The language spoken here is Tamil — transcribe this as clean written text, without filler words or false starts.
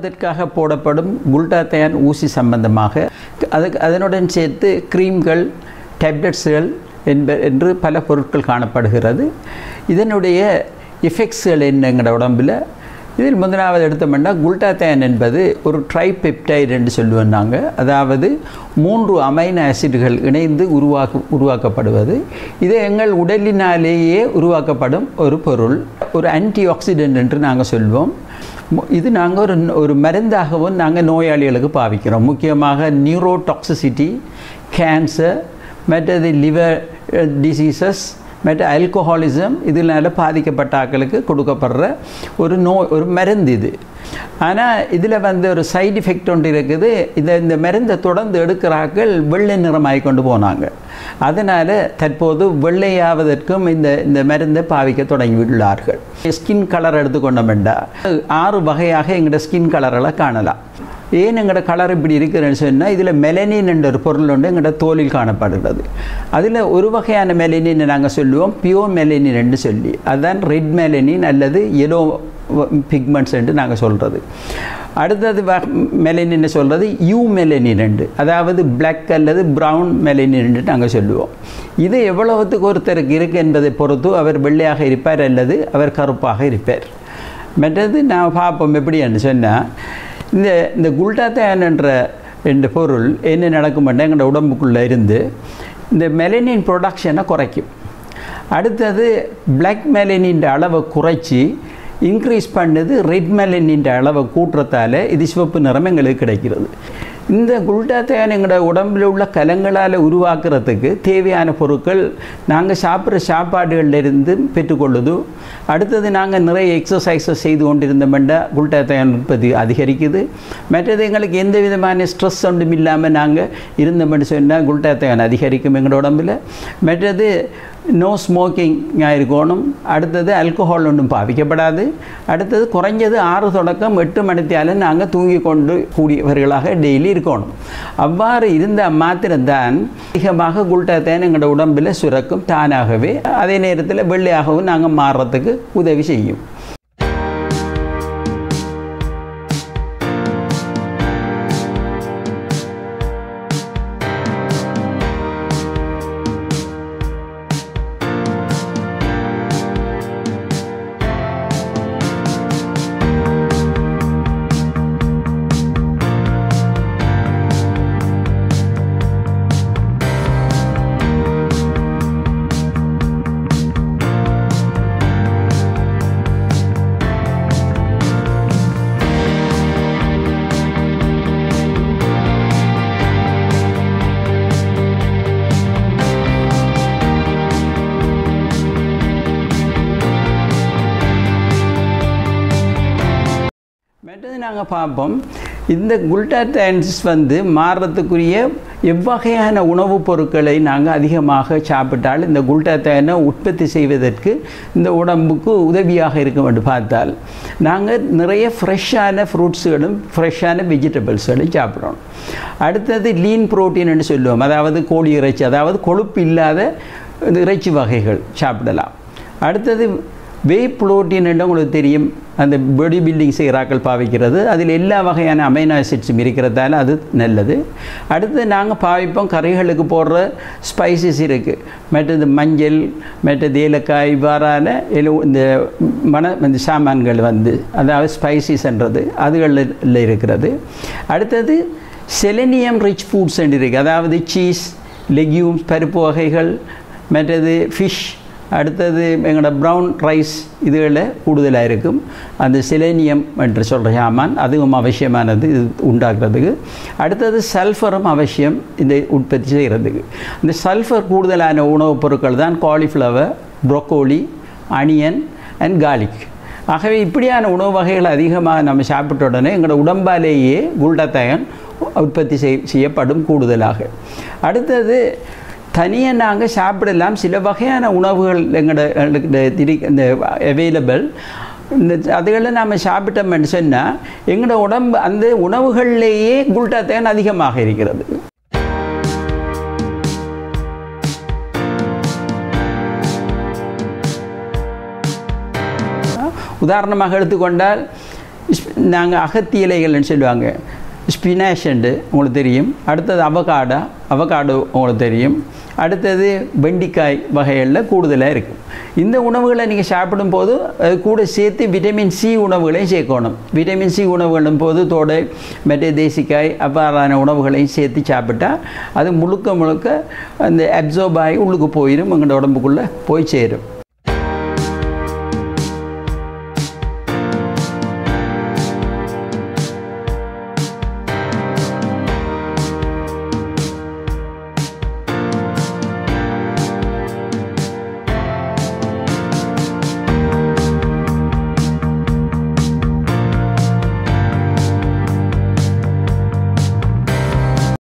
தூங்குவதற்காக போடப்படும் குளுட்டாத்தயான் ஊசி சம்பந்தமாக அதனுடன் சேர்த்து க்ரீம்கள், டேப்லெட்ஸ்கள் என்று பல பொருட்கள் காணப்படுகிறது. இதனுடைய எஃபெக்ட்ஸ்கள் என்னங்கிற உடம்பில் இதில் முதலாவது எடுத்தோம்னா குளுட்டாத்தயான் என்பது ஒரு ட்ரைபெப்டைடு என்று சொல்லுவோம் நாங்கள். அதாவது 3 அமைனோ ஆசிட்கள் இணைந்து உருவாக்கப்படுவது. இது எங்கள் உடலினாலேயே உருவாக்கப்படும் ஒரு பொருள், ஒரு ஆன்டி ஆக்சிடென்ட் என்று நாங்கள் சொல்வோம். இது நாங்கள் ஒரு மருந்தாகவும் நாங்கள் நோயாளிகளுக்கு பாவிக்கிறோம். முக்கியமாக நியூரோடாக்சிசிட்டி, கேன்சர், மற்றது லிவர் டிசீசஸ், மற்ற ஆல்கஹாலிசம் இதனால் பாதிக்கப்பட்ட ஆட்களுக்கு கொடுக்கப்படுற ஒரு மருந்து இது. ஆனால் இதில் ஒரு சைடு எஃபெக்ட் ஒன்று இருக்குது. இந்த மருந்தை தொடர்ந்து எடுக்கிற ஆட்கள் வெள்ளை நிறமாகி கொண்டு போனாங்க. அதனால் தற்போது வெள்ளையாவதற்கும் இந்த மருந்தை பாவிக்க தொடங்கிவிட்டுள்ளார்கள். ஸ்கின் கலர் எடுத்துக்கொண்டோம்னா 6 வகையாக எங்களோட ஸ்கின் கலரெல்லாம் காணலாம். ஏன் எங்களோட கலர் இப்படி இருக்குதுன்னு சொன்னால் இதில் மெலனின் என்ற ஒரு பொருள் ஒன்று எங்களோட தோலில் காணப்படுகிறது. அதில் ஒரு வகையான மெலனின் நாங்கள் சொல்லுவோம் பியூர் மெலனின் என்று சொல்லி, அதுதான் ரெட் மெலனின் அல்லது எல்லோ பிக்மெண்ட்ஸ் என்று நாங்கள் சொல்கிறது. அடுத்தது மெலனின் சொல்கிறது யூ மெலனின் என்று, அதாவது பிளாக் அல்லது ப்ரௌன் மெலனின் என்று நாங்கள் சொல்லுவோம். இது எவ்வளவுத்துக்கு ஒருத்தருக்கு இருக்குது என்பதை பொறுத்து அவர் வெள்ளையாக இருப்பார் அல்லது அவர் கருப்பாக இருப்பார். மற்றது நான் பார்ப்போம் எப்படி என்று சொன்னால், இந்த குளுட்டாத்தயான் என்ற பொருள் என்ன நடக்கும்னா எங்களோட உடம்புக்குள்ளே இருந்து இந்த மெலனின் ப்ரொடக்ஷனை குறைக்கும். அடுத்தது பிளாக் மெலனின் அளவை குறைச்சி இன்க்ரீஸ் பண்ணது ரெட் மெலனின் அளவை கூட்டுறதால இது சிவப்பு நிறம் எங்களுக்கு கிடைக்கிறது. இந்த குளுட்டாத்தயான் எங்களோட உடம்பில் உள்ள கலங்களால் உருவாக்குறதுக்கு தேவையான பொருட்கள் நாங்கள் சாப்பிட்ற சாப்பாடுகளிலிருந்து பெற்றுக்கொள்ளுது. அடுத்தது நாங்கள் நிறைய எக்ஸசைஸை செய்து கொண்டிருந்தோம்னா குளுட்டாத்தயான் உற்பத்தி அதிகரிக்குது. மற்றது எங்களுக்கு எந்த விதமான ஸ்ட்ரெஸ் ஒன்றும் இல்லாமல் நாங்கள் இருந்தோம்னு சொன்னால் குளுட்டாத்தயான் அதிகரிக்கும் எங்களோட உடம்பில். மற்றது நோ ஸ்மோக்கிங்காக இருக்கணும். அடுத்தது ஆல்கஹால் ஒன்றும் பாவிக்கப்படாது. அடுத்தது குறைஞ்சது 6 தொடக்கம் 8 மணித்தாலும் நாங்கள் தூங்கி கொண்டு கூடியவர்களாக டெய்லி இருக்கணும். அவ்வாறு இருந்த மாத்திரம்தான் அதிகமாக குளுட்டாத்தயான் எங்களோட உடம்பில் சுரக்கும் தானாகவே. அதே நேரத்தில் வெள்ளையாகவும் நாங்கள் மாறுறதுக்கு உதவி செய்யும். நாங்கள் பார்ப்போம் இந்த குளுட்டாத்தயான்ஸ் மாறுறதுக்குரிய எவ்வகையான உணவுப் பொருட்களை நாங்கள் அதிகமாக சாப்பிட்டால் இந்த குளுட்டாத்தயானை உற்பத்தி செய்வதற்கு இந்த உடம்புக்கு உதவியாக இருக்கும் என்று பார்த்தால் நாங்கள் நிறைய ஃப்ரெஷ்ஷான ஃப்ரூட்ஸுகளும் ஃப்ரெஷ்ஷான வெஜிடபிள்ஸ்களையும் சாப்பிட்றோம். அடுத்தது லீன் ப்ரோட்டீன் என்று சொல்லுவோம், அதாவது கோழி இறைச்சி, அதாவது கொழுப்பு இல்லாத இறைச்சி வகைகள் சாப்பிடலாம். அடுத்தது வே புரோட்டீன் என்று உங்களுக்கு தெரியும், அந்த பாடி பில்டிங் செய்கிறாக்கள் பாவிக்கிறது. அதில் எல்லா வகையான அமைனோ ஆசிட்ஸும் இருக்கிறதால அது நல்லது. அடுத்து நாங்கள் பாவிப்போம் கறிகளுக்கு போடுற ஸ்பைசஸ் இருக்குது, மற்றது மஞ்சள், மற்றது ஏலக்காய், இவ்வாறான இந்த சாமான்கள் அதாவது ஸ்பைசஸ்ன்றது அதுகளில் இருக்கிறது. அடுத்தது செலனியம் ரிச் ஃபுட்ஸ் என்று இருக்குது, அதாவது சீஸ், லெக்யூம்ஸ், பருப்பு வகைகள், மற்றது ஃபிஷ், அடுத்தது எங்களோட ப்ரௌன் ரைஸ் இதுகளில் கூடுதலாக இருக்கும். அந்த செலேனியம் என்று சொல்கிற சாமான் அதுவும் அவசியமானது இது உண்டாக்குறதுக்கு. அடுத்தது சல்ஃபரும் அவசியம் இந்த உற்பத்தி செய்கிறதுக்கு. இந்த சல்ஃபர் கூடுதலான உணவுப் பொருட்கள் தான் cauliflower, broccoli, onion and garlic. ஆகவே இப்படியான உணவு வகைகள் அதிகமாக நம்ம சாப்பிட்ட உடனே எங்களோட உடம்பாலேயே குளுட்டாத்தயான் உற்பத்தி செய்யப்படும் கூடுதலாக. அடுத்தது தனியாக நாங்கள் சாப்பிடலாம் சில வகையான உணவுகள் இந்த அவைலபிள். அதுகளை நாம் சாப்பிட்டோம்னு சொன்னால் எங்களோட உடம்பு அந்த உணவுகள்லேயே குளுட்டாத்தயான் அதிகமாக இருக்கிறது. உதாரணமாக எடுத்துக்கொண்டால் நாங்கள் அகத்தி இலைகள்னு சொல்லுவாங்க, ஸ்பினாஷண்டு உங்களுக்கு தெரியும். அடுத்தது அவகாடோ உங்களுக்கு தெரியும். அடுத்தது வெண்டிக்காய் வகைகளில் கூடுதலாக இருக்கும். இந்த உணவுகளை நீங்கள் சாப்பிடும்போது அது கூட சேர்த்து விட்டமின் சி உணவுகளையும் சேர்க்கணும். விட்டமின் சி உணவுகளும் போது தோடை மற்ற தேசிக்காய் அவ்வாறான உணவுகளையும் சேர்த்து சாப்பிட்டா அது முழுக்க அந்த அப்சர்ப் ஆகி உள்ளுக்கு போயிடும், எங்களோட உடம்புக்குள்ளே போய் சேரும்.